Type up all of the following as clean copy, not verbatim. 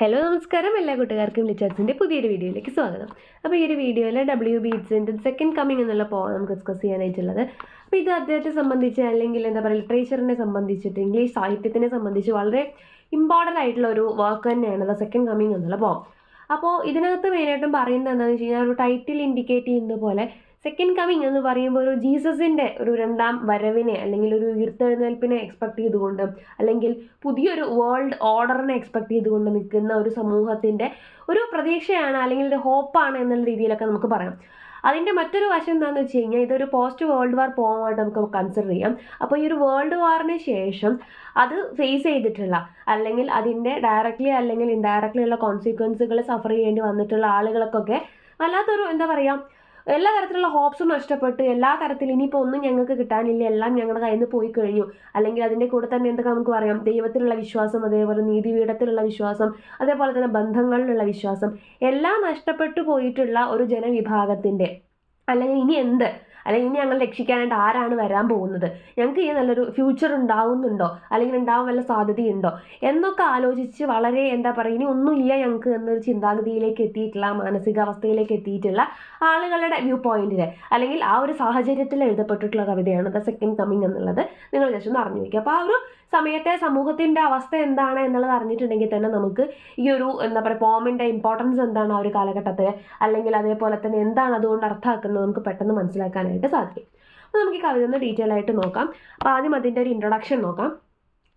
Hello നമസ്കാരം, എല്ലാ കൂട്ടുകാർക്കും ലിച്ചാർട്സിൻ്റെ പുതിയൊരു വീഡിയോയിലേക്ക് സ്വാഗതം. അപ്പോൾ ഈ ഒരു വീഡിയോയിൽ WBETSൻ്റെ സെക്കൻഡ് കമ്മിങ് എന്നുള്ള പോം നമുക്ക് ഡിസ്കസ് ചെയ്യാനായിട്ടുള്ളത്. അപ്പോൾ ഇത് അദ്ദേഹത്തെ സംബന്ധിച്ച് അല്ലെങ്കിൽ എന്താ പറയുക ലിറ്ററേച്ചറിനെ സംബന്ധിച്ചിട്ട് ഇംഗ്ലീഷ് സാഹിത്യത്തിനെ സംബന്ധിച്ച് വളരെ ഇമ്പോർട്ടൻ്റ് ആയിട്ടുള്ള ഒരു വർക്ക് തന്നെയാണ് ദ സെക്കൻഡ് കമ്മിങ് എന്നുള്ള പോം. അപ്പോൾ ഇതിനകത്ത് മെയിനായിട്ടും പറയുന്നത് എന്താണെന്ന് വെച്ച് കഴിഞ്ഞാൽ ഒരു ടൈറ്റിൽ ഇൻഡിക്കേറ്റ് ചെയ്യുന്നത് പോലെ സെക്കൻഡ് കമ്മിങ് എന്ന് പറയുമ്പോൾ ഒരു ജീസസിൻ്റെ ഒരു രണ്ടാം വരവിനെ അല്ലെങ്കിൽ ഒരു ഉയർത്തെഴുന്നേൽപ്പിനെ എക്സ്പെക്ട് ചെയ്തുകൊണ്ട് അല്ലെങ്കിൽ പുതിയൊരു വേൾഡ് ഓർഡറിനെ എക്സ്പെക്ട് ചെയ്തുകൊണ്ട് നിൽക്കുന്ന ഒരു സമൂഹത്തിൻ്റെ ഒരു പ്രതീക്ഷയാണ് അല്ലെങ്കിൽ ഒരു ഹോപ്പാണ് എന്നുള്ള രീതിയിലൊക്കെ നമുക്ക് പറയാം. അതിൻ്റെ മറ്റൊരു വശം എന്താണെന്ന് വെച്ച് കഴിഞ്ഞാൽ ഇതൊരു പോസ്റ്റ് വേൾഡ് വാർ പോകാനായിട്ട് നമുക്ക് കൺസിഡർ ചെയ്യാം. അപ്പോൾ ഈ ഒരു വേൾഡ് വാറിന് ശേഷം അത് ഫേസ് ചെയ്തിട്ടുള്ള അല്ലെങ്കിൽ അതിൻ്റെ ഡയറക്റ്റ്ലി അല്ലെങ്കിൽ ഇൻഡയറക്റ്റ്ലി ഉള്ള കോൺസിക്വൻസുകൾ സഫർ ചെയ്യേണ്ടി വന്നിട്ടുള്ള ആളുകൾക്കൊക്കെ വല്ലാത്തൊരു എന്താ പറയുക എല്ലാ തരത്തിലുള്ള ഹോപ്സും നഷ്ടപ്പെട്ട് എല്ലാ തരത്തിലും ഇനിയിപ്പോൾ ഒന്നും ഞങ്ങൾക്ക് കിട്ടാനില്ല, എല്ലാം ഞങ്ങളുടെ കയ്യിൽ നിന്ന് പോയി കഴിഞ്ഞു, അല്ലെങ്കിൽ അതിൻ്റെ കൂടെ തന്നെ എന്തൊക്കെ നമുക്ക് പറയാം ദൈവത്തിലുള്ള വിശ്വാസം, അതേപോലെ നീതിപീഠത്തിലുള്ള വിശ്വാസം, അതേപോലെ തന്നെ ബന്ധങ്ങളിലുള്ള വിശ്വാസം എല്ലാം നഷ്ടപ്പെട്ടു പോയിട്ടുള്ള ഒരു ജനവിഭാഗത്തിൻ്റെ അല്ലെങ്കിൽ ഇനി എന്ത് അല്ലെങ്കിൽ ഇനി ഞങ്ങൾ രക്ഷിക്കാനായിട്ട് ആരാണ് വരാൻ പോകുന്നത്, ഞങ്ങൾക്ക് ഈ നല്ലൊരു ഫ്യൂച്ചർ ഉണ്ടാവുന്നുണ്ടോ അല്ലെങ്കിൽ ഉണ്ടാവാൻ വല്ല സാധ്യതയുണ്ടോ എന്നൊക്കെ ആലോചിച്ച് വളരെ എന്താ പറയുക ഇനി ഒന്നുമില്ല ഞങ്ങൾക്ക് എന്നൊരു ചിന്താഗതിയിലേക്ക് എത്തിയിട്ടുള്ള മാനസികാവസ്ഥയിലേക്ക് എത്തിയിട്ടുള്ള ആളുകളുടെ വ്യൂ പോയിന്റിൽ അല്ലെങ്കിൽ ആ ഒരു സാഹചര്യത്തിൽ എഴുതപ്പെട്ടിട്ടുള്ള കവിതയാണ് ദ സെക്കൻഡ് കമ്മിങ് എന്നുള്ളത് നിങ്ങൾ ജസ്റ്റ് ഒന്ന് അറിഞ്ഞു വയ്ക്കുക. അപ്പോൾ ആ ഒരു സമയത്തെ സമൂഹത്തിൻ്റെ അവസ്ഥ എന്താണ് എന്നുള്ളത് അറിഞ്ഞിട്ടുണ്ടെങ്കിൽ തന്നെ നമുക്ക് ഈ ഒരു എന്താ പറയുക പോമിൻ്റെ ഇമ്പോർട്ടൻസ് എന്താണ് ആ ഒരു കാലഘട്ടത്തിൽ അല്ലെങ്കിൽ അതേപോലെ തന്നെ എന്താണ് അതുകൊണ്ട് അർത്ഥമാക്കുന്നത് നമുക്ക് പെട്ടെന്ന് മനസ്സിലാക്കാനായിട്ട് സാധിക്കും. അപ്പോൾ നമുക്ക് ഈ കവിത ഒന്ന് ഡീറ്റെയിൽ ആയിട്ട് നോക്കാം. അപ്പോൾ ആദ്യം അതിൻ്റെ ഒരു ഇൻട്രൊഡക്ഷൻ നോക്കാം.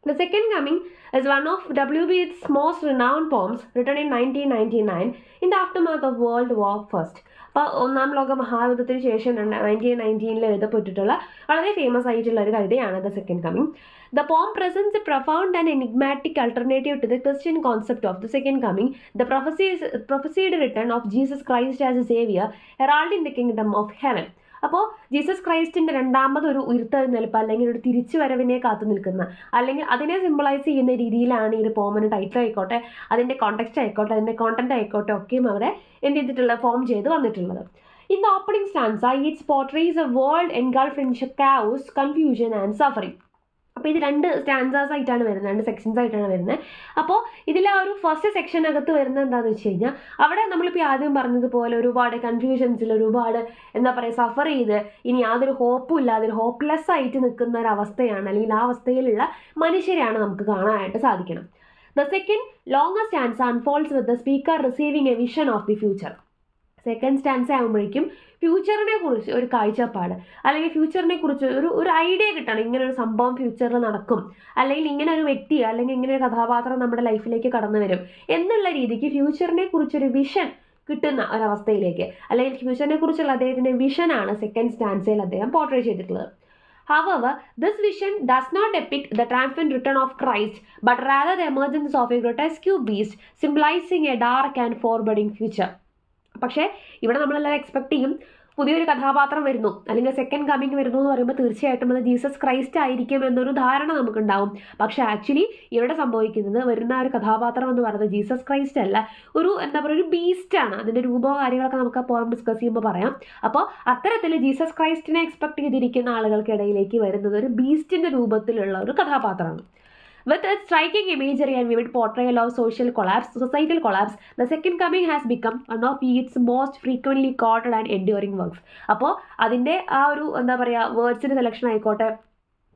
The Second Coming is one of WB's most renowned poems written in 1999 in the aftermath of World War I. അപ്പോൾ ഒന്നാം ലോക മഹായുദ്ധത്തിന് ശേഷം 1919 എഴുതപ്പെട്ടിട്ടുള്ള വളരെ ഫേമസ് ആയിട്ടുള്ള ഒരു കവിതയാണ് the second coming. The poem presents a profound and enigmatic alternative to the Christian concept of the second coming, the prophesied return of Jesus Christ as a savior, heralding the kingdom of heaven. അപ്പോൾ Jesus ക്രൈസ്റ്റിൻ്റെ രണ്ടാമതൊരു ഉയർത്തെഴുന്നേൽപ്പ് അല്ലെങ്കിൽ ഒരു തിരിച്ചു വരവിനെ കാത്തു നിൽക്കുന്ന അല്ലെങ്കിൽ അതിനെ സിംബിളൈസ് ചെയ്യുന്ന രീതിയിലാണ് ഈ ഒരു പോമിന് ടൈറ്റിൽ ആയിക്കോട്ടെ, അതിൻ്റെ കോണ്ടെക്സ്റ്റ് ആയിക്കോട്ടെ, അതിൻ്റെ കോണ്ടന്റ് ആയിക്കോട്ടെ ഒക്കെയും അവിടെ എന്ത് ചെയ്തിട്ടുള്ള ഫോം ചെയ്ത് വന്നിട്ടുള്ളത്. In the opening stanza, it portrays a world engulfed in chaos, confusion and suffering. അപ്പോൾ ഇത് രണ്ട് സ്റ്റാൻസാസ് ആയിട്ടാണ് വരുന്നത്, രണ്ട് സെക്ഷൻസ് ആയിട്ടാണ് വരുന്നത്. അപ്പോൾ ഇതിൽ ആ ഒരു ഫസ്റ്റ് സെക്ഷനകത്ത് വരുന്നത് എന്താണെന്ന് വെച്ച് കഴിഞ്ഞാൽ അവിടെ നമ്മളിപ്പോൾ ആദ്യം പറഞ്ഞതുപോലെ ഒരുപാട് കൺഫ്യൂഷൻസിൽ ഒരുപാട് എന്താ പറയുക സഫർ ചെയ്ത് ഇനി യാതൊരു ഹോപ്പും ഇല്ലാതെ ഒരു ഹോപ്പ്ലെസ് ആയിട്ട് നിൽക്കുന്ന ഒരു അവസ്ഥയാണ് അല്ലെങ്കിൽ ആ അവസ്ഥയിലുള്ള മനുഷ്യരെയാണ് നമുക്ക് കാണാനായിട്ട് സാധിക്കണം. The second longer stanza unfolds with the speaker receiving a vision of the future. Second stanza ആകുമ്പോഴേക്കും ഫ്യൂച്ചറിനെ കുറിച്ച് ഒരു കാഴ്ചപ്പാട് അല്ലെങ്കിൽ ഫ്യൂച്ചറിനെ കുറിച്ച് ഒരു ഐഡിയ കിട്ടണം, ഇങ്ങനെ ഒരു സംഭവം ഫ്യൂച്ചറിൽ നടക്കും അല്ലെങ്കിൽ ഇങ്ങനെ ഒരു വ്യക്തി അല്ലെങ്കിൽ ഇങ്ങനെ ഒരു കഥാപാത്രം നമ്മുടെ ലൈഫിലേക്ക് കടന്നു വരും എന്നുള്ള രീതിക്ക് ഫ്യൂച്ചറിനെ കുറിച്ചൊരു വിഷൻ കിട്ടുന്ന ഒരവസ്ഥയിലേക്ക് അല്ലെങ്കിൽ ഫ്യൂച്ചറിനെ കുറിച്ചുള്ള അദ്ദേഹത്തിൻ്റെ വിഷനാണ് സെക്കൻഡ് സ്റ്റാൻസയിൽ അദ്ദേഹം പോർട്രേ ചെയ്തിട്ടുള്ളത്. However, this vision does not depict the triumphant return of Christ, but rather the emergence of a grotesque beast symbolizing a dark and foreboding future. പക്ഷേ ഇവിടെ നമ്മളെല്ലാവരും എക്സ്പെക്ട് ചെയ്യും പുതിയൊരു കഥാപാത്രം വരുന്നു അല്ലെങ്കിൽ സെക്കൻഡ് കമ്മിങ് വരുന്നു എന്ന് പറയുമ്പോൾ തീർച്ചയായിട്ടും അത് ജീസസ് ക്രൈസ്റ്റ് ആയിരിക്കും എന്നൊരു ധാരണ നമുക്കുണ്ടാവും. പക്ഷേ ആക്ച്വലി ഇവിടെ സംഭവിക്കുന്നത് വരുന്ന ഒരു കഥാപാത്രം എന്ന് പറയുന്നത് ജീസസ് ക്രൈസ്റ്റ് അല്ല, ഒരു എന്താ പറയുക ഒരു ബീസ്റ്റാണ്. അതിൻ്റെ രൂപവും കാര്യങ്ങളൊക്കെ നമുക്ക് ആ പോയം ഡിസ്കസ് ചെയ്യുമ്പോൾ പറയാം. അപ്പോൾ അത്തരത്തിൽ ജീസസ് ക്രൈസ്റ്റിനെ എക്സ്പെക്ട് ചെയ്തിരിക്കുന്ന ആളുകൾക്കിടയിലേക്ക് വരുന്നത് ഒരു ബീസ്റ്റിൻ്റെ രൂപത്തിലുള്ള ഒരു കഥാപാത്രമാണ്. With its striking imagery and vivid portrayal of societal collapse, The Second Coming has become one of its most frequently quoted and enduring works. അപ്പോൾ അതിൻ്റെ ആ ഒരു എന്താ പറയുക വേർഡ്സിൻ്റെ സെലക്ഷൻ ആയിക്കോട്ടെ,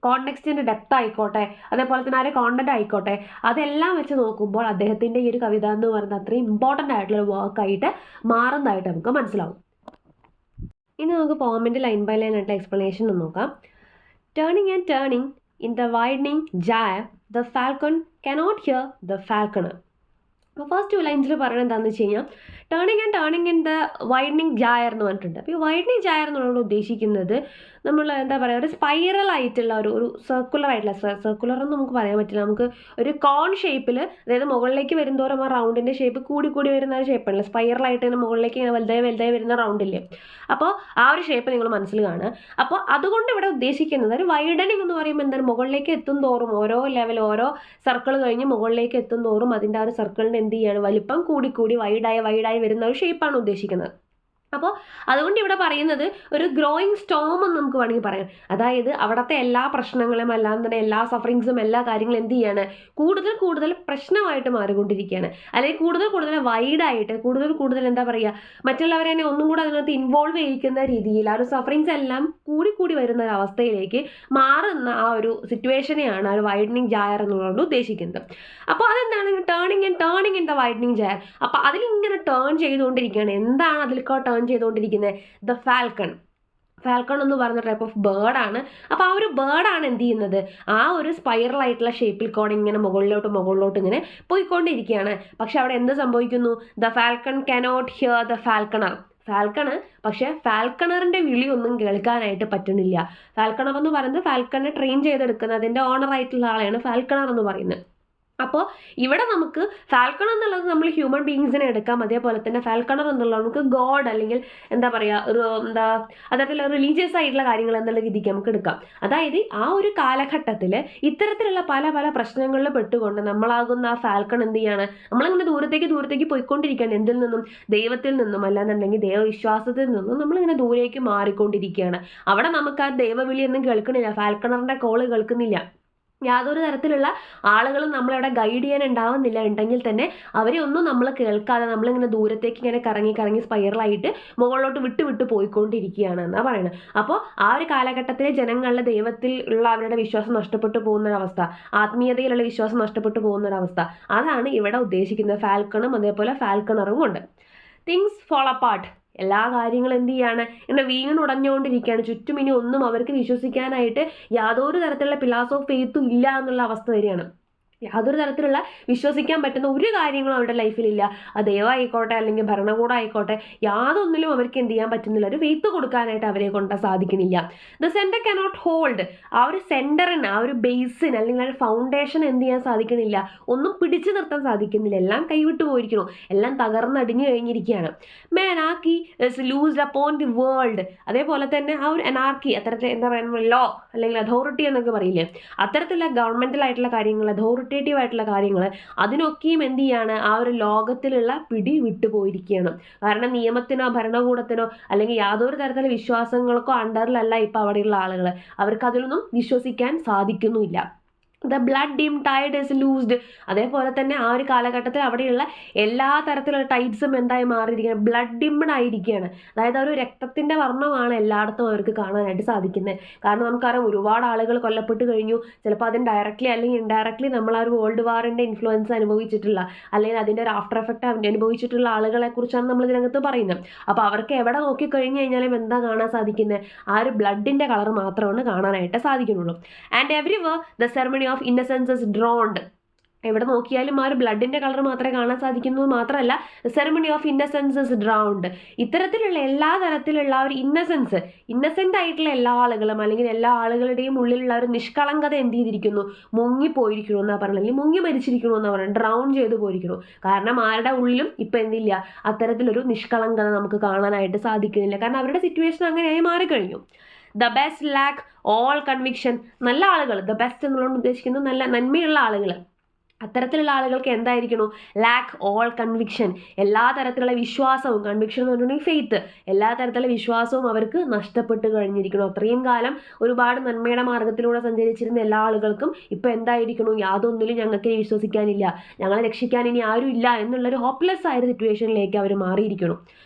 കോണ്ടെക്സ്റ്റിൻ്റെ ഡെപ്ത് ആയിക്കോട്ടെ, അതേപോലെ തന്നെ ആ ഒരു കോണ്ടന്റ് ആയിക്കോട്ടെ, അതെല്ലാം വെച്ച് നോക്കുമ്പോൾ അദ്ദേഹത്തിൻ്റെ ഈ ഒരു കവിത എന്ന് പറയുന്നത് അത്രയും ഇമ്പോർട്ടൻ്റ് ആയിട്ടുള്ള വർക്കായിട്ട് മാറുന്നതായിട്ട് നമുക്ക് മനസ്സിലാവും. ഇനി നമുക്ക് പോമിൻ്റെ ലൈൻ ബൈ ലൈൻ ആയിട്ടുള്ള എക്സ്പ്ലനേഷൻ ഒന്ന് നോക്കാം. Turning and turning in the widening gyre, the falcon cannot hear the falconer. അപ്പോൾ ഫസ്റ്റ് 2 ലൈൻസിൽ പറയുന്നത് എന്താണെന്ന് വെച്ച് കഴിഞ്ഞാൽ turning in the widening Jair എന്ന് പറഞ്ഞിട്ടുണ്ട്. അപ്പോൾ ഈ വൈഡനിങ് ജയർ എന്നുള്ളത് ഉദ്ദേശിക്കുന്നത് നമ്മൾ എന്താ പറയുക ഒരു സ്പൈറൽ ആയിട്ടുള്ള ഒരു സർക്കുലർ ആയിട്ടുള്ള സർക്കുലർ എന്ന് നമുക്ക് പറയാൻ പറ്റില്ല, നമുക്ക് ഒരു കോൺ ഷേപ്പിൽ അതായത് മുകളിലേക്ക് വരുന്നതോറും ആ റൗണ്ടിൻ്റെ ഷേപ്പ് കൂടി വരുന്ന ഒരു ഷേപ്പാണല്ലോ, സ്പൈറലായിട്ട് തന്നെ മുകളിലേക്ക് ഇങ്ങനെ വലുതായി വരുന്ന റൗണ്ടില്ലേ. അപ്പോൾ ആ ഒരു ഷേപ്പ് നിങ്ങൾ മനസ്സിൽ കാണുക. അപ്പോൾ അതുകൊണ്ട് ഇവിടെ ഉദ്ദേശിക്കുന്നത് ഒരു വൈഡനിങ് എന്ന് പറയുമ്പോൾ എന്താണ് മുകളിലേക്ക് എത്തും തോറും ഓരോ ലെവൽ ഓരോ സർക്കിൾ കഴിഞ്ഞ് മുകളിലേക്ക് എത്തും തോറും അതിൻ്റെ ആ ഒരു സർക്കിളിൻ്റെ എന്ത് ചെയ്യാണ് വലിപ്പം കൂടി വൈഡായി വരുന്ന ഒരു ഷേപ്പാണ് ഉദ്ദേശിക്കുന്നത്. അപ്പോൾ അതുകൊണ്ട് ഇവിടെ പറയുന്നത് ഒരു ഗ്രോയിങ് സ്റ്റോം എന്ന് നമുക്ക് വേണമെങ്കിൽ പറയാം. അതായത് അവിടുത്തെ എല്ലാ പ്രശ്നങ്ങളും അല്ലാതെ തന്നെ എല്ലാ സഫറിങ്സും എല്ലാ കാര്യങ്ങളും എന്ത് ചെയ്യാണ്, കൂടുതൽ കൂടുതൽ പ്രശ്നമായിട്ട് മാറിക്കൊണ്ടിരിക്കുകയാണ്. അല്ലെങ്കിൽ കൂടുതൽ കൂടുതൽ വൈഡായിട്ട് കൂടുതൽ എന്താ പറയുക, മറ്റുള്ളവരെ തന്നെ ഒന്നും കൂടെ അതിനകത്ത് ഇൻവോൾവ് ചെയ്യിക്കുന്ന രീതിയിൽ ആ ഒരു സഫറിങ്സ് എല്ലാം കൂടി വരുന്ന ഒരു അവസ്ഥയിലേക്ക് മാറുന്ന ആ ഒരു സിറ്റുവേഷനെയാണ് ആ ഒരു വൈഡനിങ് ജയർ എന്നുള്ളത് ഉദ്ദേശിക്കുന്നത്. അപ്പോൾ അതെന്താണ് turning in the widening Jair. അപ്പോൾ അതിലിങ്ങനെ ടേൺ ചെയ്തുകൊണ്ടിരിക്കുകയാണ്. എന്താണ് അതിൽ ടേൺ ചെയ്തുകൊണ്ടിരിക്കുന്നത്? ദ ഫാൽക്കൺ എന്ന് പറയുന്ന ടൈപ്പ് ഓഫ് ബേർഡാണ്. അപ്പോൾ ആ ഒരു ബേർഡാണ് എന്ത് ചെയ്യുന്നത്, ആ ഒരു സ്പൈറൽ ആയിട്ടുള്ള ഷേപ്പിൽ കൂടെ ഇങ്ങനെ മുകളിലോട്ട് ഇങ്ങനെ പോയിക്കൊണ്ടിരിക്കുകയാണ്. പക്ഷെ അവിടെ എന്ത് സംഭവിക്കുന്നു? The falcon cannot here the Falconer. പക്ഷെ ഫാൽക്കണറിന്റെ വിളിയൊന്നും കേൾക്കാനായിട്ട് പറ്റുന്നില്ല. ഫാൽക്കണർ എന്ന് പറയുന്നത് ഫാൽക്കണെ ട്രെയിൻ ചെയ്തെടുക്കുന്ന അതിൻ്റെ ഓണർ ആയിട്ടുള്ള ആളെയാണ് ഫാൽക്കണർ എന്ന് പറയുന്നത്. അപ്പോൾ ഇവിടെ നമുക്ക് ഫാൽക്കൺ എന്നുള്ളത് നമ്മൾ ഹ്യൂമൻ ബീങ്സിനെ എടുക്കാം. അതേപോലെ തന്നെ ഫാൽക്കണർ എന്നുള്ളത് നമുക്ക് ഗോഡ് അല്ലെങ്കിൽ എന്താ പറയുക ഒരു അത്തരത്തിലുള്ള റിലീജിയസ് ആയിട്ടുള്ള കാര്യങ്ങൾ എന്നുള്ള രീതിക്ക് നമുക്ക് എടുക്കാം. അതായത് ആ ഒരു കാലഘട്ടത്തിൽ ഇത്തരത്തിലുള്ള പല പ്രശ്നങ്ങളിൽ പെട്ടുകൊണ്ട് നമ്മളാകുന്ന ആ ഫാൽക്കൺ എന്ത് ചെയ്യാണ്, നമ്മളിങ്ങനെ ദൂരത്തേക്ക് പോയിക്കൊണ്ടിരിക്കുകയാണ്. എന്തിൽ നിന്നും? ദൈവത്തിൽ നിന്നും, അല്ലാന്നുണ്ടെങ്കിൽ ദൈവവിശ്വാസത്തിൽ നിന്നും നമ്മളിങ്ങനെ ദൂരേക്ക് മാറിക്കൊണ്ടിരിക്കുകയാണ്. അവിടെ നമുക്ക് ആ ദൈവവിളിയൊന്നും കേൾക്കണില്ല, ഫാൽക്കണറിന്റെ കോള് കേൾക്കുന്നില്ല. യാതൊരു തരത്തിലുള്ള ആളുകളും നമ്മളവിടെ ഗൈഡ് ചെയ്യാൻ ഉണ്ടാവുന്നില്ല. ഉണ്ടെങ്കിൽ തന്നെ അവരെ ഒന്നും നമ്മൾ കേൾക്കാതെ നമ്മളിങ്ങനെ ദൂരത്തേക്ക് ഇങ്ങനെ കറങ്ങി സ്പൈറലായിട്ട് മുകളിലോട്ട് വിട്ട് പോയിക്കൊണ്ടിരിക്കുകയാണ് എന്നാണ് പറയുന്നത്. അപ്പോൾ ആ ഒരു കാലഘട്ടത്തിലെ ജനങ്ങളുടെ ദൈവത്തിൽ ഉള്ള അവരുടെ വിശ്വാസം നഷ്ടപ്പെട്ടു പോകുന്നൊരവസ്ഥ, ആത്മീയതയിലുള്ള വിശ്വാസം നഷ്ടപ്പെട്ടു പോകുന്നൊരവസ്ഥ, അതാണ് ഇവിടെ ഉദ്ദേശിക്കുന്നത് ഫാൽക്കണും അതേപോലെ ഫാൽക്കണറും കൊണ്ട്. Things fall apart. എല്ലാ കാര്യങ്ങളും എന്ത് ചെയ്യാണ്, ഇങ്ങനെ വീണുടഞ്ഞുകൊണ്ടിരിക്കുകയാണ്. ചുറ്റും ഇനി ഒന്നും അവർക്ക് വിശ്വസിക്കാനായിട്ട് യാതൊരു തരത്തിലുള്ള പില്ലേഴ്സ് ഓഫ് ഫെയ്ത്തും ഇല്ല എന്നുള്ള അവസ്ഥ വരികയാണ്. യാതൊരു തരത്തിലുള്ള വിശ്വസിക്കാൻ പറ്റുന്ന ഒരു കാര്യങ്ങളും അവരുടെ ലൈഫിലില്ല. അത് ദൈവമായിക്കോട്ടെ അല്ലെങ്കിൽ ഭരണകൂടം ആയിക്കോട്ടെ, യാതൊന്നിലും അവർക്ക് എന്ത് ചെയ്യാൻ പറ്റുന്നില്ല, ഒരു ഫെയ്ത്ത് കൊടുക്കാനായിട്ട് അവരെ കൊണ്ട് സാധിക്കുന്നില്ല. The centre cannot hold. ആ ഒരു സെൻറ്ററിന്, ആ ഒരു ബേസിന് അല്ലെങ്കിൽ ആ ഒരു ഫൗണ്ടേഷൻ എന്ത് ചെയ്യാൻ സാധിക്കുന്നില്ല, ഒന്നും പിടിച്ചു നിർത്താൻ സാധിക്കുന്നില്ല. എല്ലാം കൈവിട്ടു പോയിരിക്കണു, എല്ലാം തകർന്നടിഞ്ഞു കഴിഞ്ഞിരിക്കുകയാണ്. Anarchy is loosed upon the world. അതേപോലെ തന്നെ ആ ഒരു അനാർക്കി, അത്തരത്തിൽ എന്താ പറയുക, ലോ അല്ലെങ്കിൽ അതോറിറ്റി എന്നൊക്കെ പറയില്ലേ, അത്തരത്തിലുള്ള ഗവൺമെൻറ്റലായിട്ടുള്ള കാര്യങ്ങൾ, അതോറിറ്റേറ്റീവ് ആയിട്ടുള്ള കാര്യങ്ങൾ, അതിനൊക്കെയും എന്ത് ചെയ്യാണ്, ആ ഒരു ലോകത്തിലുള്ള പിടി വിട്ടുപോയിരിക്കുകയാണ്. കാരണം നിയമത്തിനോ ഭരണകൂടത്തിനോ അല്ലെങ്കിൽ യാതൊരു തരത്തിലുള്ള വിശ്വാസങ്ങൾക്കോ അണ്ടറിലല്ല ഇപ്പോൾ അവിടെയുള്ള ആളുകൾ. അവർക്ക് അതിലൊന്നും വിശ്വസിക്കാൻ സാധിക്കുന്നുമില്ല. The blood dim tide is loosed. അതേപോലെ തന്നെ ആ ഒരു കാലഘട്ടത്തിൽ അവിടെയുള്ള എല്ലാ തരത്തിലുള്ള ടൈഡ്സും എന്തായി മാറിയിരിക്കുകയാണ്, ബ്ലഡ് ഡിംഡ് ആയിരിക്കുകയാണ്. അതായത് ഒരു രക്തത്തിൻ്റെ വർണ്ണമാണ് എല്ലായിടത്തും അവർക്ക് കാണാനായിട്ട് സാധിക്കുന്നത്. കാരണം നമുക്കറിയാം ഒരുപാട് ആളുകൾ കൊല്ലപ്പെട്ട് കഴിഞ്ഞു. ചിലപ്പോൾ അതിന് ഡയറക്റ്റ്ലി അല്ലെങ്കിൽ ഇൻഡയറക്റ്റ്ലി നമ്മൾ ആ ഒരു വേൾഡ് വാറിൻ്റെ ഇൻഫ്ലുവൻസ് അനുഭവിച്ചിട്ടുള്ള അല്ലെങ്കിൽ അതിൻ്റെ ഒരു ആഫ്റ്റർ എഫക്റ്റ് അനുഭവിച്ചിട്ടുള്ള ആളുകളെ കുറിച്ചാണ് നമ്മൾ ഇതിനകത്ത് പറയുന്നത്. അപ്പോൾ അവർക്ക് എവിടെ നോക്കിക്കഴിഞ്ഞ് കഴിഞ്ഞാലും എന്താ കാണാൻ സാധിക്കുന്നത്, ആ ഒരു ബ്ലഡിൻ്റെ കളർ മാത്രമാണ് കാണാനായിട്ട് സാധിക്കുന്നുള്ളൂ. And everywhere the ceremony of innocence is drowned. എവിടെ നോക്കിയാലും ആ ഒരു ബ്ലഡിൻ്റെ കളർ മാത്രമേ കാണാൻ സാധിക്കുന്നത് മാത്രമല്ല, ceremony of innocence is drowned. ഇത്തരത്തിലുള്ള എല്ലാ തരത്തിലുള്ള ഒരു ഇന്നസെൻ്റ് ആയിട്ടുള്ള എല്ലാ ആളുകളും അല്ലെങ്കിൽ എല്ലാ ആളുകളുടെയും ഉള്ളിലുള്ള ഒരു നിഷ്കളങ്കത എന്ത് ചെയ്തിരിക്കുന്നു, മുങ്ങിപ്പോയിരിക്കണു എന്നാണ് പറയുന്നത്, അല്ലെങ്കിൽ മുങ്ങി മരിച്ചിരിക്കണു എന്നാണ് പറയുന്നത്, ഡ്രൗൺ ചെയ്തു പോയിരിക്കണു. കാരണം ആരുടെ ഉള്ളിലും ഇപ്പം എന്തില്ല, അത്തരത്തിലൊരു നിഷ്കളങ്കത നമുക്ക് കാണാനായിട്ട് സാധിക്കുന്നില്ല. കാരണം അവരുടെ സിറ്റുവേഷൻ അങ്ങനെയായി മാറിക്കഴിഞ്ഞു. The best lack all conviction. നല്ല ആളുകൾ, ദ ബെസ്റ്റ് എന്നുള്ളത് ഉദ്ദേശിക്കുന്നത് നല്ല നന്മയുള്ള ആളുകൾ. അത്തരത്തിലുള്ള ആളുകൾക്ക് എന്തായിരിക്കണു, ലാക്ക് ഓൾ കൺവിക്ഷൻ. എല്ലാ തരത്തിലുള്ള വിശ്വാസവും, കൺവിക്ഷൻ എന്ന് പറഞ്ഞിട്ടുണ്ടെങ്കിൽ ഫെയ്ത്ത്, എല്ലാ തരത്തിലുള്ള വിശ്വാസവും അവർക്ക് നഷ്ടപ്പെട്ട് കഴിഞ്ഞിരിക്കണം. അത്രയും കാലം ഒരുപാട് നന്മയുടെ മാർഗത്തിലൂടെ സഞ്ചരിച്ചിരുന്ന എല്ലാ ആളുകൾക്കും ഇപ്പോൾ എന്തായിരിക്കണു, യാതൊന്നിലും ഞങ്ങൾക്ക് വിശ്വസിക്കാനില്ല, ഞങ്ങളെ രക്ഷിക്കാൻ ഇനി ആരും ഇല്ല എന്നുള്ളൊരു ഹോപ്പ്ലെസ് ആയ സിറ്റുവേഷനിലേക്ക് അവർ മാറിയിരിക്കണം.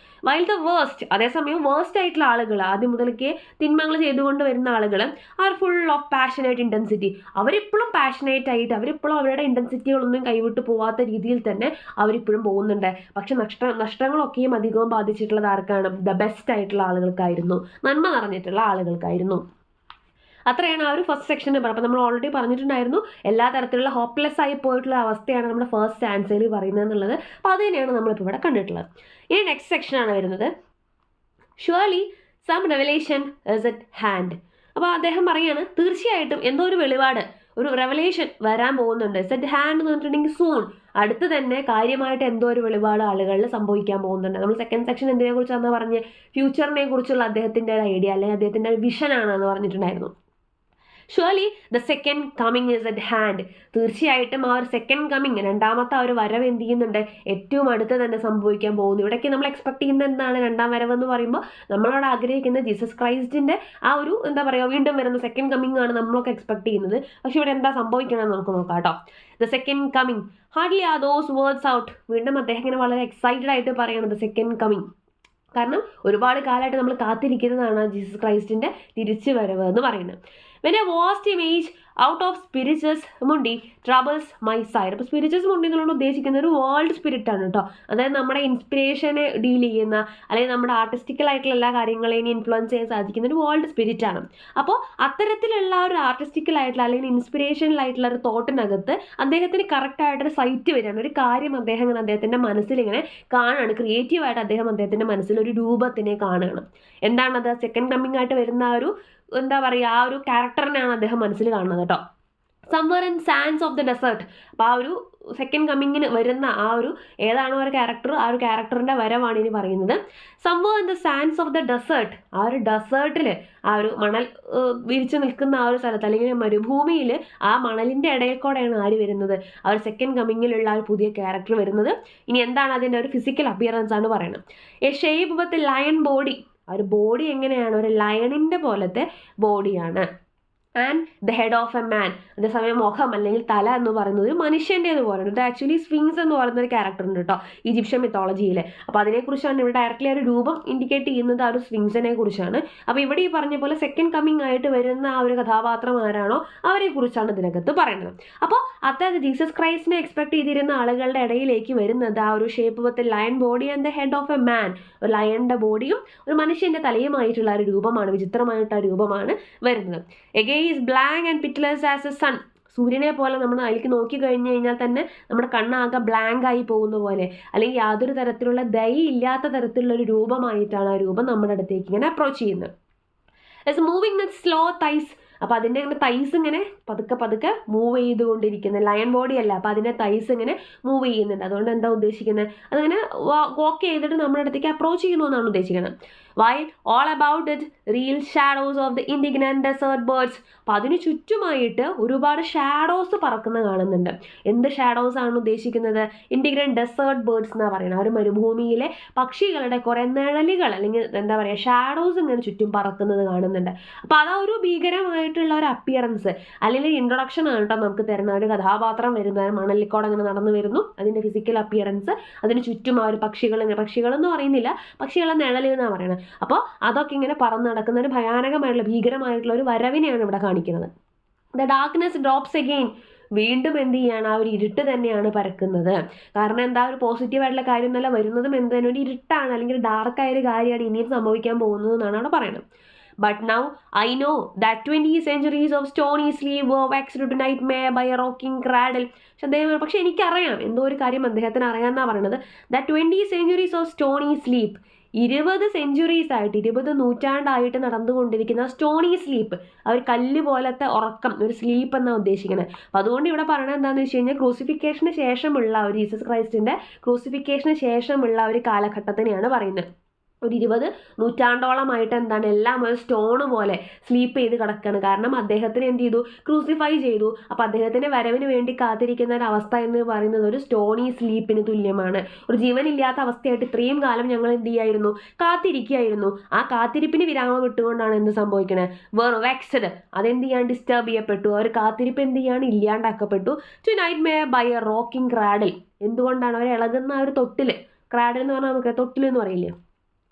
വൈൽ ദ വേസ്റ്റ്, അതേസമയം വേസ്റ്റ് ആയിട്ടുള്ള ആളുകൾ, ആദ്യം മുതൽക്കേ തിന്മകൾ ചെയ്തുകൊണ്ട് വരുന്ന ആളുകൾ R full of passionate intensity. അവരിപ്പോഴും പാഷനേറ്റ് ആയിട്ട്, അവരിപ്പോഴും അവരുടെ ഇൻറ്റൻസിറ്റികളൊന്നും കൈവിട്ട് പോവാത്ത രീതിയിൽ തന്നെ അവരിപ്പോഴും പോകുന്നുണ്ട്. പക്ഷെ നഷ്ടങ്ങളൊക്കെയും അധികവും ബാധിച്ചിട്ടുള്ളത് ആർക്കാണ്, ദ ബെസ്റ്റ് ആയിട്ടുള്ള ആളുകൾക്കായിരുന്നു, നന്മ നിറഞ്ഞിട്ടുള്ള ആളുകൾക്കായിരുന്നു. അത്രയാണ് ആ ഒരു ഫസ്റ്റ് സെക്ഷനിൽ പറയുന്നത്. അപ്പോൾ നമ്മൾ ഓൾറെഡി പറഞ്ഞിട്ടുണ്ടായിരുന്നു എല്ലാ തരത്തിലുള്ള ഹോപ്പ്ലെസ് ആയി പോയിട്ടുള്ള അവസ്ഥയാണ് നമ്മുടെ ഫസ്റ്റ് ആൻസറിൽ പറയുന്നത് എന്നുള്ളത്. അപ്പോൾ അത് തന്നെയാണ് നമ്മളിപ്പോൾ ഇവിടെ കണ്ടിട്ടുള്ളത്. ഇനി നെക്സ്റ്റ് സെക്ഷനാണ് വരുന്നത്, surely some revelation is at hand. അപ്പോൾ അദ്ദേഹം പറയാണ് തീർച്ചയായിട്ടും എന്തോ ഒരു വെളിപാട്, ഒരു റെവലേഷൻ വരാൻ പോകുന്നുണ്ട്. ഇസ് അറ്റ് ഹാൻഡ് എന്ന് പറഞ്ഞിട്ടുണ്ടെങ്കിൽ സൂൺ, അടുത്ത് തന്നെ കാര്യമായിട്ട് എന്തോ ഒരു വെളിപാട് ആളുകളിൽ സംഭവിക്കാൻ പോകുന്നുണ്ട്. നമ്മൾ സെക്കൻഡ് സെക്ഷൻ എന്തിനെ കുറിച്ചാണെന്ന് പറഞ്ഞ് ഫ്യൂച്ചറിനെ കുറിച്ചുള്ള അദ്ദേഹത്തിൻ്റെ ഒരു ഐഡിയ അല്ലെങ്കിൽ അദ്ദേഹത്തിൻ്റെ ഒരു വിഷനാണെന്ന് പറഞ്ഞിട്ടുണ്ടായിരുന്നു. Surely the second coming is at hand. തീർച്ചയായിട്ടും ആ ഒരു സെക്കൻഡ് കമ്മിങ്, രണ്ടാമത്തെ ആ ഒരു വരവ് എന്ത് ചെയ്യുന്നുണ്ട്, ഏറ്റവും അടുത്ത് തന്നെ സംഭവിക്കാൻ പോകുന്നു. ഇവിടേക്ക് നമ്മൾ എക്സ്പെക്ട് ചെയ്യുന്ന എന്താണ്, രണ്ടാം വരവ് എന്ന് പറയുമ്പോൾ നമ്മളോട് ആഗ്രഹിക്കുന്ന ജീസസ് ക്രൈസ്റ്റിന്റെ ആ ഒരു എന്താ പറയുക, വീണ്ടും വരുന്ന സെക്കൻഡ് കമ്മിങ് ആണ് നമ്മളൊക്കെ എക്സ്പെക്ട് ചെയ്യുന്നത്. പക്ഷെ ഇവിടെ എന്താ സംഭവിക്കണമെന്ന് നമുക്ക് നോക്കാം കേട്ടോ. The second coming, hardly are those words out. വീണ്ടും അദ്ദേഹം ഇങ്ങനെ വളരെ എക്സൈറ്റഡ് ആയിട്ട് പറയണത് സെക്കൻഡ് കമ്മിങ്. കാരണം ഒരുപാട് കാലമായിട്ട് നമ്മൾ കാത്തിരിക്കുന്നതാണ് ജീസസ് ക്രൈസ്റ്റിന്റെ തിരിച്ചു വരവ് എന്ന് പറയുന്നത്. When a vast image out of Spiritus Mundi troubles my sight. അപ്പോൾ സ്പിരിച്ചസ് മുണ്ടി എന്നുകൊണ്ട് ഉദ്ദേശിക്കുന്ന ഒരു വേൾഡ് സ്പിരിറ്റ് ആണ് കേട്ടോ. അതായത് നമ്മുടെ ഇൻസ്പിറേഷനെ ഡീൽ ചെയ്യുന്ന, അല്ലെങ്കിൽ നമ്മുടെ ആർട്ടിസ്റ്റിക്കൽ ആയിട്ടുള്ള എല്ലാ കാര്യങ്ങളെയും ഇൻഫ്ലുവൻസ് ചെയ്യാൻ സാധിക്കുന്ന ഒരു വേൾഡ് സ്പിരിറ്റ് ആണ്. അപ്പോൾ അത്തരത്തിലുള്ള ഒരു ആർട്ടിസ്റ്റിക്കൽ ആയിട്ടുള്ള അല്ലെങ്കിൽ ഇൻസ്പിറേഷണൽ ആയിട്ടുള്ള ഒരു തോട്ടിനകത്ത് അദ്ദേഹത്തിന് കറക്റ്റായിട്ടൊരു സൈറ്റ് വരികയാണ്. ഒരു കാര്യം അദ്ദേഹം ഇങ്ങനെ അദ്ദേഹത്തിൻ്റെ മനസ്സിൽ ഇങ്ങനെ കാണുകയാണ്. ക്രിയേറ്റീവായിട്ട് അദ്ദേഹം അദ്ദേഹത്തിൻ്റെ മനസ്സിൽ ഒരു രൂപത്തിനെ കാണുകയാണ്. എന്താണത്, സെക്കൻഡ് കമ്മിങ് ആയിട്ട് വരുന്ന ആ ഒരു എന്താ പറയുക, ആ ഒരു ക്യാരക്ടറിനെയാണ് അദ്ദേഹം മനസ്സിൽ കാണുന്നത് കേട്ടോ. Somewhere in sands of the desert. അപ്പോൾ ആ ഒരു സെക്കൻഡ് കമ്മിങ്ങിന് വരുന്ന ആ ഒരു ഏതാണോ ഒരു ക്യാരക്ടർ, ആ ഒരു ക്യാരക്ടറിൻ്റെ വരവാണ് ഇനി പറയുന്നത്. Somewhere in the sands of the desert. ആ ഒരു ഡെസേർട്ടിൽ, ആ ഒരു മണൽ വിരിച്ചു നിൽക്കുന്ന ആ ഒരു സ്ഥലത്ത്, അല്ലെങ്കിൽ മരുഭൂമിയിൽ ആ മണലിൻ്റെ ഇടയിൽ കൂടെയാണ് ആര് വരുന്നത്, ആ ഒരു സെക്കൻഡ് കമ്മിങ്ങിലുള്ള ആ ഒരു പുതിയ ക്യാരക്ടർ വരുന്നത്. ഇനി എന്താണ് അതിൻ്റെ ഒരു ഫിസിക്കൽ അപ്പിയറൻസ് ആണ് പറയുന്നത്. A shape with lion body. ആ ഒരു ബോഡി എങ്ങനെയാണ്, ഒരു ലയണിൻ്റെ പോലത്തെ ബോഡിയാണ്. And the head of a man. അതേസമയം മുഖം അല്ലെങ്കിൽ തല എന്ന് പറയുന്നത് ഒരു മനുഷ്യൻ്റേത് പോലെയാണ്. ഇത് ആക്ച്വലി സ്ഫിങ്സ് എന്ന് പറയുന്ന ഒരു ക്യാരക്ടർ ഉണ്ട് കേട്ടോ ഈജിപ്ഷ്യൻ മിത്തോളജിയിൽ. അപ്പോൾ അതിനെക്കുറിച്ചാണ് ഇവിടെ ഡയറക്റ്റ്ലി ഒരു രൂപം ഇൻഡിക്കേറ്റ് ചെയ്യുന്നത് ആ ഒരു സ്ഫിങ്സിനെ കുറിച്ചാണ്. അപ്പോൾ ഇവിടെ ഈ പറഞ്ഞ പോലെ സെക്കൻഡ് കമ്മിങ് ആയിട്ട് വരുന്ന ആ ഒരു കഥാപാത്രം ആരാണോ അവരെ കുറിച്ചാണ് ഇതിനകത്ത് പറയുന്നത്. അപ്പോൾ അതായത് ജീസസ് ക്രൈസ്റ്റിനെ എക്സ്പെക്ട് ചെയ്തിരുന്ന ആളുകളുടെ ഇടയിലേക്ക് വരുന്നത് ആ ഒരു shape with lion body and the head of a മാൻ. ഒരു ലയണിൻ്റെ ബോഡിയും ഒരു മനുഷ്യൻ്റെ തലയുമായിട്ടുള്ള ഒരു രൂപമാണ്, വിചിത്രമായിട്ട് ആ രൂപമാണ് വരുന്നത്. Again is blank and pitiless as a sun. സൂര്യനെ പോലെ നമ്മൾ അതിലേക്ക് നോക്കി കഴിഞ്ഞ് കഴിഞ്ഞാൽ തന്നെ നമ്മുടെ കണ്ണാകെ ബ്ലാങ്ക് ആയി പോകുന്ന പോലെ, അല്ലെങ്കിൽ യാതൊരു തരത്തിലുള്ള ദയയില്ലാത്ത തരത്തിലുള്ള ഒരു രൂപമായിട്ടാണ് ആ രൂപം നമ്മുടെ അടുത്തേക്ക് ഇങ്ങനെ അപ്രോച്ച് ചെയ്യുന്നത്. It's moving with slow thighs. അപ്പോൾ അതിൻ്റെ ഇങ്ങനെ തൈസ് ഇങ്ങനെ പതുക്കെ പതുക്കെ മൂവ് ചെയ്തുകൊണ്ടിരിക്കുന്നത്, ലയൺ ബോഡി അല്ല, അപ്പോൾ അതിൻ്റെ തൈസ് ഇങ്ങനെ മൂവ് ചെയ്യുന്നുണ്ട്. അതുകൊണ്ട് എന്താ ഉദ്ദേശിക്കുന്നത്, അതിങ്ങനെ വാക്ക് ചെയ്തിട്ട് നമ്മുടെ അടുത്തേക്ക് അപ്രോച്ച് ചെയ്യുന്നു എന്നാണ് ഉദ്ദേശിക്കുന്നത്. While all about it reel shadows of the indignant desert birds. അപ്പോൾ അതിന് ചുറ്റുമായിട്ട് ഒരുപാട് ഷാഡോസ് പറക്കുന്ന കാണുന്നുണ്ട്. എന്ത് ഷാഡോസ് ആണ് ഉദ്ദേശിക്കുന്നത്, ഇൻഡിഗ്നന്റ് ഡെസേർട്ട് ബേർഡ്സ് എന്നാണ് പറയുന്നത്. ആ ഒരു മരുഭൂമിയിലെ പക്ഷികളുടെ കുറേ നിഴലുകൾ അല്ലെങ്കിൽ എന്താ പറയുക ഷാഡോസ് ഇങ്ങനെ ചുറ്റും പറക്കുന്നത് കാണുന്നുണ്ട്. അപ്പോൾ അതാ ഒരു ഭീകരമായിട്ടുള്ള ഒരു അപ്പിയറൻസ് അല്ലെങ്കിൽ ഇൻട്രൊഡക്ഷൻ ആണ് കേട്ടോ നമുക്ക് തരുന്ന. ഒരു കഥാപാത്രം വരുന്നത് മണലിക്കോടെ അങ്ങനെ നടന്നു വരുന്നു, അതിൻ്റെ ഫിസിക്കൽ അപ്പിയറൻസ്, അതിന് ചുറ്റും ആ ഒരു പക്ഷികളെന്ന് പറയുന്നില്ല, പക്ഷികളെ നിഴൽ എന്നാണ് പറയുന്നത്. അപ്പോൾ അതൊക്കെ ഇങ്ങനെ പറന്ന് നടക്കുന്ന ഒരു ഭയാനകമായിട്ടുള്ള ഭീകരമായിട്ടുള്ള ഒരു വരവിനെയാണ് ഇവിടെ കാണിക്കുന്നത്. The darkness drops again. വീണ്ടും എന്ത് ചെയ്യാണ്, ആ ഒരു ഇരുട്ട് തന്നെയാണ് പരക്കുന്നത്. കാരണം എന്താ, ഒരു പോസിറ്റീവായിട്ടുള്ള കാര്യം എന്നല്ല വരുന്നതും എന്താണ്, ഒരു ഇരുട്ടാണ് അല്ലെങ്കിൽ ഡാർക്കായൊരു കാര്യമാണ് ഇനിയും സംഭവിക്കാൻ പോകുന്നത് എന്നാണ് അവിടെ പറയുന്നത്. But now I know that 20 centuries of stony sleep were vexed to nightmare by a rocking cradle. പക്ഷെ എനിക്കറിയാം, എന്തോ ഒരു കാര്യം അദ്ദേഹത്തിന് അറിയാമെന്നാണ് പറയുന്നത്. That 20 centuries of stony sleep, 20 centuries ആയിട്ട് 20 നൂറ്റാണ്ടായിട്ട് നടന്നുകൊണ്ടിരിക്കുന്ന സ്റ്റോണി സ്ലീപ്പ്, ആ ഒരു കല്ല് പോലത്തെ ഉറക്കം, ഒരു സ്ലീപ്പ് എന്നാണ് ഉദ്ദേശിക്കുന്നത്. അപ്പോൾ അതുകൊണ്ട് ഇവിടെ പറയുന്നത് എന്താണെന്ന് വെച്ച് കഴിഞ്ഞാൽ ക്രൂസിഫിക്കേഷന് ശേഷമുള്ള ഒരു ജീസസ് ക്രൈസ്റ്റിൻ്റെ ക്രൂസിഫിക്കേഷന് ശേഷമുള്ള ഒരു കാലഘട്ടത്തിനെയാണ് പറയുന്നത്. ഒരു 20 നൂറ്റാണ്ടോളമായിട്ട് എന്താണ്, എല്ലാം ഒരു സ്റ്റോണ് പോലെ സ്ലീപ്പ് ചെയ്ത് കിടക്കുകയാണ്. കാരണം അദ്ദേഹത്തിന് എന്ത് ചെയ്തു, ക്രൂസിഫൈ ചെയ്തു. അപ്പോൾ അദ്ദേഹത്തിൻ്റെ വരവിന് വേണ്ടി കാത്തിരിക്കുന്ന ഒരു അവസ്ഥ എന്ന് പറയുന്നത് ഒരു സ്റ്റോണി സ്ലീപ്പിന് തുല്യമാണ്. ഒരു ജീവനില്ലാത്ത അവസ്ഥയായിട്ട് ഇത്രയും കാലം ഞങ്ങൾ എന്ത് ചെയ്യായിരുന്നു, കാത്തിരിക്കുകയായിരുന്നു. ആ കാത്തിരിപ്പിന് വിരാമം വിട്ടുകൊണ്ടാണ് എന്ത് സംഭവിക്കണത്, വെക്സ്ഡ്, അതെന്ത് ചെയ്യാൻ ഡിസ്റ്റർബ് ചെയ്യപ്പെട്ടു. ആ ഒരു കാത്തിരിപ്പ് എന്ത് ചെയ്യാണ്, ഇല്ലാണ്ടാക്കപ്പെട്ടു. To nightmare by a rocking cradle. എന്തുകൊണ്ടാണ്, അവർ ഇളകുന്ന ആ ഒരു തൊട്ടിൽ, ക്രാഡിൽ എന്ന് പറഞ്ഞാൽ നമുക്ക് തൊട്ടിൽ എന്ന് പറയില്ലേ,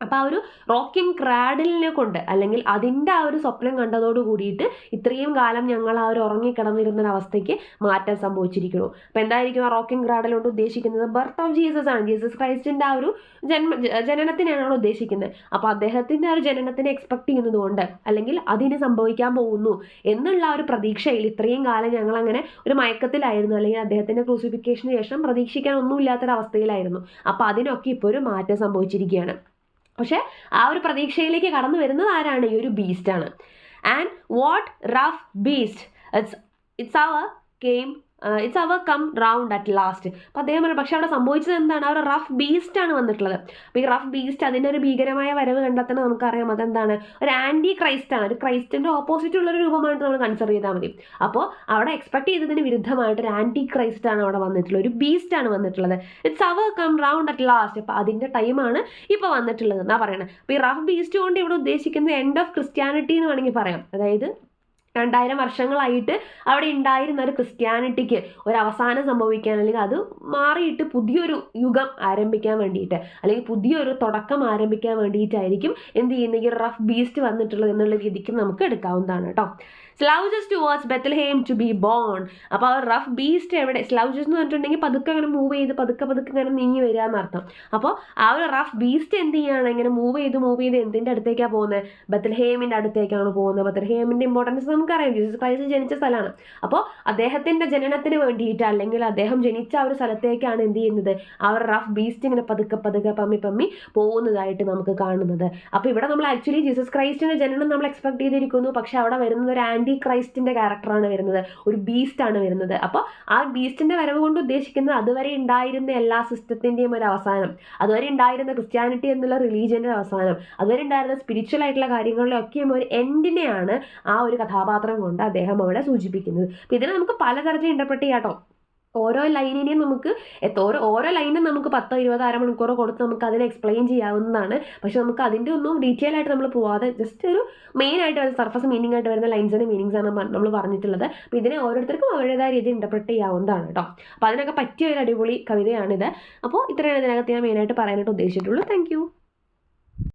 അപ്പോൾ ആ ഒരു റോക്കിംഗ് ക്രാഡിലിനെ കൊണ്ട് അല്ലെങ്കിൽ അതിൻ്റെ ആ ഒരു സ്വപ്നം കണ്ടതോട് കൂടിയിട്ട് ഇത്രയും കാലം ഞങ്ങൾ ആ ഒരു ഉറങ്ങിക്കിടന്നിരുന്നൊരവസ്ഥയ്ക്ക് മാറ്റം സംഭവിച്ചിരിക്കുന്നു. അപ്പോൾ എന്തായിരിക്കും ആ റോക്കിംഗ് ക്രാഡിൽ കൊണ്ട് ഉദ്ദേശിക്കുന്നത്, ബർത്ത് ഓഫ് ജീസസ് ആണ്. ജീസസ് ക്രൈസ്റ്റിൻ്റെ ആ ഒരു ജനനത്തിനാണ് ഉദ്ദേശിക്കുന്നത്. അപ്പോൾ അദ്ദേഹത്തിൻ്റെ ആ ഒരു ജനനത്തിനെ എക്സ്പെക്ട് ചെയ്യുന്നത് കൊണ്ട് അല്ലെങ്കിൽ അതിന് സംഭവിക്കാൻ പോകുന്നു എന്നുള്ള ആ ഒരു പ്രതീക്ഷയിൽ ഇത്രയും കാലം ഞങ്ങൾ അങ്ങനെ ഒരു മയക്കത്തിലായിരുന്നു, അല്ലെങ്കിൽ അദ്ദേഹത്തിൻ്റെ ക്രൂസിഫിക്കേഷന് ശേഷം പ്രതീക്ഷിക്കാൻ ഒന്നുമില്ലാത്തൊരവസ്ഥയിലായിരുന്നു. അപ്പോൾ അതിനൊക്കെ ഇപ്പോൾ ഒരു മാറ്റം സംഭവിച്ചിരിക്കുകയാണ്. പക്ഷേ ആ ഒരു പ്രതീക്ഷയിലേക്ക് കടന്നു വരുന്നത് ആരാണ്, ഈ ഒരു ബീസ്റ്റാണ്. And what rough beast its hour came its hour come round at last. അപ്പോൾ അദ്ദേഹം പറഞ്ഞു പക്ഷേ അവിടെ സംഭവിച്ചത് എന്താണ്, അവർ റഫ് ബീസ്റ്റ് ആണ് വന്നിട്ടുള്ളത്. അപ്പോൾ ഈ റഫ് ബീസ്റ്റ് അതിൻ്റെ ഒരു ഭീകരമായ വരവ് കണ്ടാൽ തന്നെ നമുക്കറിയാം അതെന്താണ്, ഒരു ആൻറ്റി ക്രൈസ്റ്റ് ആണ്, ഒരു ക്രൈസ്റ്റിൻ്റെ ഓപ്പോസിറ്റ് ഉള്ളൊരു രൂപമായിട്ട് നമ്മൾ കൺസിഡർ ചെയ്താൽ മതി. അപ്പോൾ അവിടെ എക്സ്പെക്ട് ചെയ്തതിന് വിരുദ്ധമായിട്ട് ഒരു ആൻറ്റി ക്രൈസ്റ്റ് ആണ് അവിടെ വന്നിട്ടുള്ളത്, ഒരു ബീസ്റ്റ് ആണ് വന്നിട്ടുള്ളത്. Its hour come round at last. അപ്പോൾ അതിൻ്റെ ടൈമാണ് ഇപ്പോൾ വന്നിട്ടുള്ളത് എന്നാണ് പറയുന്നത്. അപ്പോൾ ഈ റഫ് ബീസ്റ്റ് കൊണ്ട് ഇവിടെ ഉദ്ദേശിക്കുന്നത് എൻഡ് ഓഫ് ക്രിസ്ത്യാനിറ്റി എന്ന് വേണമെങ്കിൽ പറയാം. അതായത് 2000 വർഷങ്ങളായിട്ട് അവിടെ ഉണ്ടായിരുന്ന ഒരു ക്രിസ്ത്യാനിറ്റിക്ക് ഒരു അവസാനം സംഭവിക്കാൻ, അല്ലെങ്കിൽ അത് മാറിയിട്ട് പുതിയൊരു യുഗം ആരംഭിക്കാൻ വേണ്ടിയിട്ട്, അല്ലെങ്കിൽ പുതിയൊരു തുടക്കം ആരംഭിക്കാൻ വേണ്ടിയിട്ടായിരിക്കും എന്ത് ചെയ്യുന്ന ഈ റഫ് ബീസ്റ്റ് വന്നിട്ടുള്ളത് എന്നുള്ള രീതിക്ക് നമുക്ക് എടുക്കാവുന്നതാണ് കേട്ടോ. Slouches towards Bethlehem to be born. അപ്പോൾ ആ റഫ് ബീസ്റ്റ് എവിടെ, സ്ലൗജസ് എന്ന് പറഞ്ഞിട്ടുണ്ടെങ്കിൽ പതുക്കെ അങ്ങനെ മൂവ് ചെയ്ത് പതുക്കെ ഇങ്ങനെ നീങ്ങി വരിക എന്നർത്ഥം. അപ്പോൾ ആ ഒരു റഫ് ബീസ്റ്റ് എന്ത് ചെയ്യുകയാണ്, ഇങ്ങനെ മൂവ് ചെയ്ത് എന്തിൻ്റെ അടുത്തേക്കാണ് പോകുന്നത്, ബെത്ലഹേമിൻ്റെ അടുത്തേക്കാണ് പോകുന്നത്. ബെത്ലഹേമിൻ്റെ ഇമ്പോർട്ടൻസ് നമുക്കറിയാം, ജീസസ് ക്രൈസ്റ്റ് ജനിച്ച സ്ഥലമാണ്. അപ്പോൾ അദ്ദേഹത്തിൻ്റെ ജനനത്തിന് വേണ്ടിയിട്ട്, അല്ലെങ്കിൽ അദ്ദേഹം ജനിച്ച ആ ഒരു സ്ഥലത്തേക്കാണ് എന്ത് ചെയ്യുന്നത്, ആ ഒരു റഫ് ബീസ്റ്റ് ഇങ്ങനെ പതുക്കെ പമ്മി പോകുന്നതായിട്ട് നമുക്ക് കാണുന്നത്. അപ്പോൾ ഇവിടെ നമ്മൾ ആക്ച്വലി ജീസസ് ക്രൈസ്റ്റിൻ്റെ ജനനം നമ്മൾ എക്സ്പെക്ട് ചെയ്തിരിക്കുന്നു, പക്ഷേ അവിടെ വരുന്നത് ഒരു ആൻറ്റി ക്രൈസ്റ്റിൻ്റെ ക്യാരക്ടറാണ് വരുന്നത്, ഒരു ബീസ്റ്റാണ് വരുന്നത്. അപ്പോൾ ആ ബീസ്റ്റിൻ്റെ വരവ് കൊണ്ട് ഉദ്ദേശിക്കുന്നത് അതുവരെ ഉണ്ടായിരുന്ന എല്ലാ സിസ്റ്റത്തിൻ്റെയും ഒരു അവസാനം, അതുവരെ ഉണ്ടായിരുന്ന ക്രിസ്ത്യാനിറ്റി എന്നുള്ള റിലീജിയൻ്റെ അവസാനം, അതുവരെ ഉണ്ടായിരുന്ന സ്പിരിച്വൽ ആയിട്ടുള്ള കാര്യങ്ങളിലൊക്കെയും ഒരു എൻഡിനെയാണ് ആ ഒരു കഥാപാത്രം കൊണ്ട് അദ്ദേഹം അവിടെ സൂചിപ്പിക്കുന്നത്. അപ്പോൾ ഇതിനെ നമുക്ക് പലതരത്തിൽ ഇൻ്റർപ്രറ്റ് ചെയ്യാം കേട്ടോ. ഓരോ ലൈനിനെയും നമുക്ക് ഓരോ ലൈനും നമുക്ക് 10-20 അരമണിക്കൂർ കൊടുത്ത് നമുക്ക് അതിനെ എക്സ്പ്ലെയിൻ ചെയ്യാവുന്നതാണ്. പക്ഷെ നമുക്ക് അതിൻ്റെ ഒന്നും ഡീറ്റെയിൽ ആയിട്ട് നമ്മൾ പോവാതെ ജസ്റ്റ് ഒരു മെയിൻ ആയിട്ട് വരുന്ന സർഫസ് മീനിങ് ആയിട്ട് വരുന്ന ലൈൻസിൻ്റെ മീനിങ്സ് ആണ് നമ്മൾ പറഞ്ഞിട്ടുള്ളത്. അപ്പോൾ ഇതിനെ ഓരോരുത്തർക്കും അവരുടേതായ രീതിയിൽ ഇൻ്റർപ്രറ്റ് ചെയ്യാവുന്നതാണ് കേട്ടോ. അപ്പോൾ അതിനൊക്കെ പറ്റിയ ഒരു അടിപൊളി കവിതയാണിത്. അപ്പോൾ ഇത്രയാണ് ഇതിനകത്ത് ഞാൻ മെയിനായിട്ട് പറയാനായിട്ട് ഉദ്ദേശിച്ചിട്ടുള്ളൂ. താങ്ക്